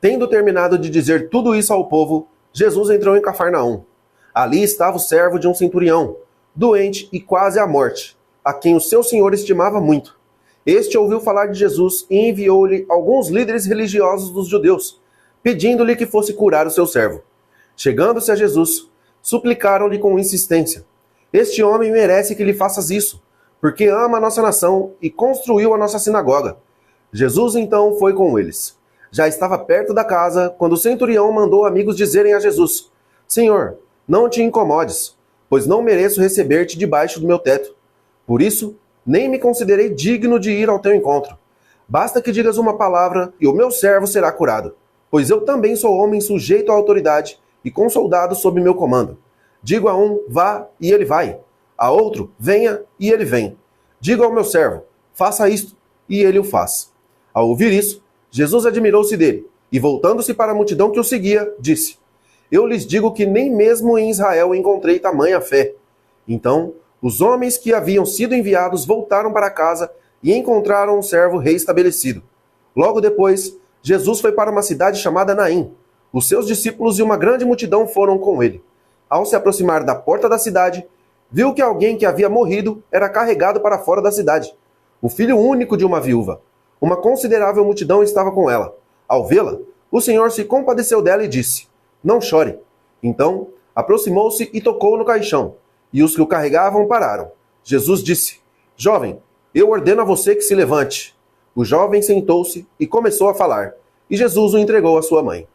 Tendo terminado de dizer tudo isso ao povo, Jesus entrou em Cafarnaum. Ali estava o servo de um centurião, doente e quase à morte, a quem o seu senhor estimava muito. Este ouviu falar de Jesus e enviou-lhe alguns líderes religiosos dos judeus, pedindo-lhe que fosse curar o seu servo. Chegando-se a Jesus, suplicaram-lhe com insistência: Este homem merece que lhe faças isso, porque ama a nossa nação e construiu a nossa sinagoga. Jesus então foi com eles. Já estava perto da casa, quando o centurião mandou amigos dizerem a Jesus: Senhor, não te incomodes, pois não mereço receber-te debaixo do meu teto. Por isso, nem me considerei digno de ir ao teu encontro. Basta que digas uma palavra e o meu servo será curado, pois eu também sou homem sujeito à autoridade e com soldados sob meu comando. Digo a um, vá, e ele vai. A outro, venha, e ele vem. Digo ao meu servo, faça isto, e ele o faz. Ao ouvir isso, Jesus admirou-se dele, e voltando-se para a multidão que o seguia, disse: Eu lhes digo que nem mesmo em Israel encontrei tamanha fé. Então, os homens que haviam sido enviados voltaram para casa e encontraram o servo reestabelecido. Logo depois, Jesus foi para uma cidade chamada Naim. Os seus discípulos e uma grande multidão foram com ele. Ao se aproximar da porta da cidade, viu que alguém que havia morrido era carregado para fora da cidade, o filho único de uma viúva. Uma considerável multidão estava com ela. Ao vê-la, o Senhor se compadeceu dela e disse: Não chore. Então, aproximou-se e tocou no caixão, e os que o carregavam pararam. Jesus disse: Jovem, eu ordeno a você que se levante. O jovem sentou-se e começou a falar, e Jesus o entregou à sua mãe.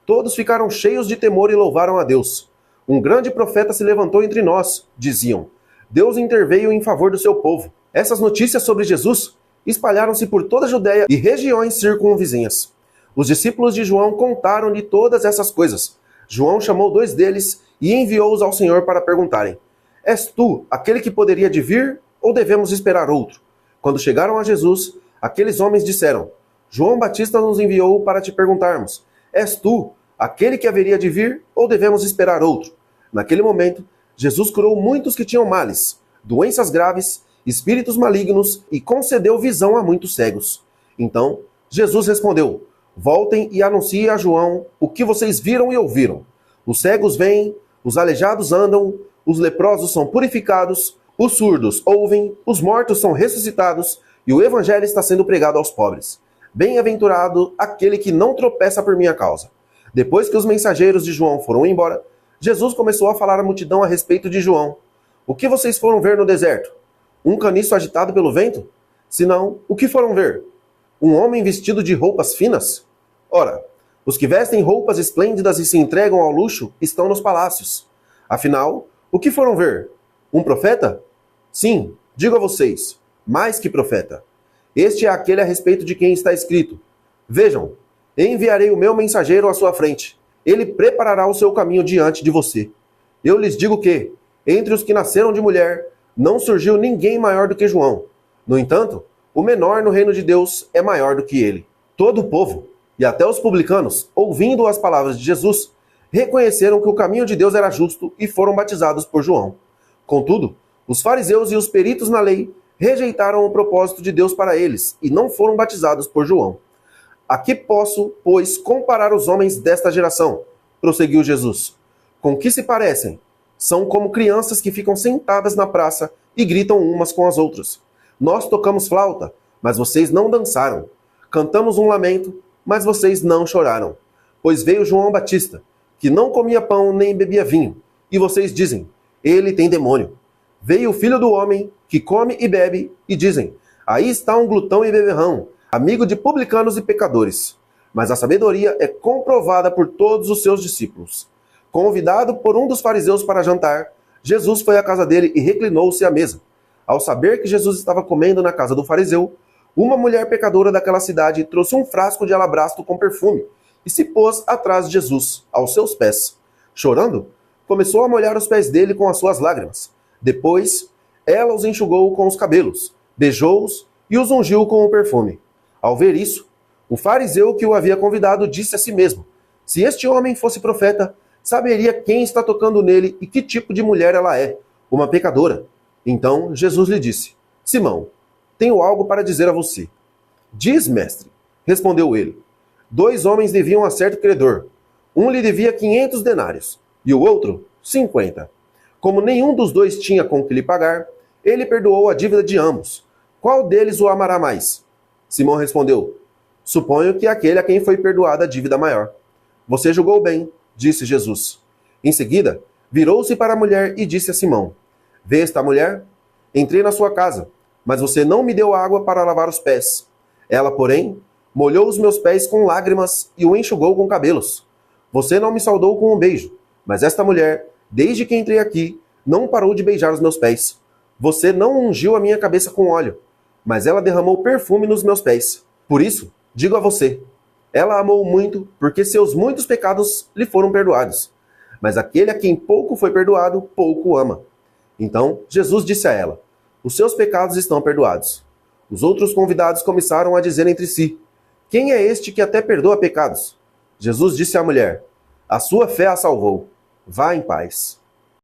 Todos ficaram cheios de temor e louvaram a Deus. Um grande profeta se levantou entre nós, diziam. Deus interveio em favor do seu povo. Essas notícias sobre Jesus espalharam-se por toda a Judéia e regiões circunvizinhas. Os discípulos de João contaram-lhe todas essas coisas. João chamou 2 deles e enviou-os ao Senhor para perguntarem: És tu aquele que poderia de vir, ou devemos esperar outro? Quando chegaram a Jesus, aqueles homens disseram: João Batista nos enviou para te perguntarmos: És tu aquele que haveria de vir, ou devemos esperar outro? Naquele momento, Jesus curou muitos que tinham males, doenças graves, espíritos malignos e concedeu visão a muitos cegos. Então, Jesus respondeu: Voltem e anunciem a João o que vocês viram e ouviram. Os cegos veem, os aleijados andam, os leprosos são purificados, os surdos ouvem, os mortos são ressuscitados e o evangelho está sendo pregado aos pobres. Bem-aventurado aquele que não tropeça por minha causa. Depois que os mensageiros de João foram embora, Jesus começou a falar à multidão a respeito de João. O que vocês foram ver no deserto? Um caniço agitado pelo vento? Se não, o que foram ver? Um homem vestido de roupas finas? Ora, os que vestem roupas esplêndidas e se entregam ao luxo estão nos palácios. Afinal, o que foram ver? Um profeta? Sim, digo a vocês, mais que profeta. Este é aquele a respeito de quem está escrito: Vejam, enviarei o meu mensageiro à sua frente. Ele preparará o seu caminho diante de você. Eu lhes digo que, entre os que nasceram de mulher, não surgiu ninguém maior do que João. No entanto, o menor no reino de Deus é maior do que ele. Todo o povo, e até os publicanos, ouvindo as palavras de Jesus, reconheceram que o caminho de Deus era justo e foram batizados por João. Contudo, os fariseus e os peritos na lei rejeitaram o propósito de Deus para eles e não foram batizados por João. A que posso, pois, comparar os homens desta geração? Prosseguiu Jesus. Com que se parecem? São como crianças que ficam sentadas na praça e gritam umas com as outras. Nós tocamos flauta, mas vocês não dançaram. Cantamos um lamento, mas vocês não choraram. Pois veio João Batista, que não comia pão nem bebia vinho, e vocês dizem: ele tem demônio. Veio o Filho do Homem, que come e bebe, e dizem: aí está um glutão e beberrão, amigo de publicanos e pecadores. Mas a sabedoria é comprovada por todos os seus discípulos. Convidado por um dos fariseus para jantar, Jesus foi à casa dele e reclinou-se à mesa. Ao saber que Jesus estava comendo na casa do fariseu, uma mulher pecadora daquela cidade trouxe um frasco de alabastro com perfume e se pôs atrás de Jesus, aos seus pés. Chorando, começou a molhar os pés dele com as suas lágrimas. Depois, ela os enxugou com os cabelos, beijou-os e os ungiu com o perfume. Ao ver isso, o fariseu que o havia convidado disse a si mesmo: se este homem fosse profeta, saberia quem está tocando nele e que tipo de mulher ela é, uma pecadora. Então Jesus lhe disse: Simão, tenho algo para dizer a você. Diz, mestre, respondeu ele. 2 homens deviam a certo credor. Um lhe devia 500 denários e o outro 50. Como nenhum dos dois tinha com que lhe pagar, ele perdoou a dívida de ambos. Qual deles o amará mais? Simão respondeu: Suponho que aquele a quem foi perdoada a dívida maior. Você julgou bem, disse Jesus. Em seguida, virou-se para a mulher e disse a Simão: Vê esta mulher? Entrei na sua casa, mas você não me deu água para lavar os pés. Ela, porém, molhou os meus pés com lágrimas e o enxugou com cabelos. Você não me saudou com um beijo, mas esta mulher, desde que entrei aqui, não parou de beijar os meus pés. Você não ungiu a minha cabeça com óleo, mas ela derramou perfume nos meus pés. Por isso, digo a você, ela amou muito, porque seus muitos pecados lhe foram perdoados. Mas aquele a quem pouco foi perdoado, pouco ama. Então, Jesus disse a ela: Os seus pecados estão perdoados. Os outros convidados começaram a dizer entre si: Quem é este que até perdoa pecados? Jesus disse à mulher: A sua fé a salvou. Vá em paz.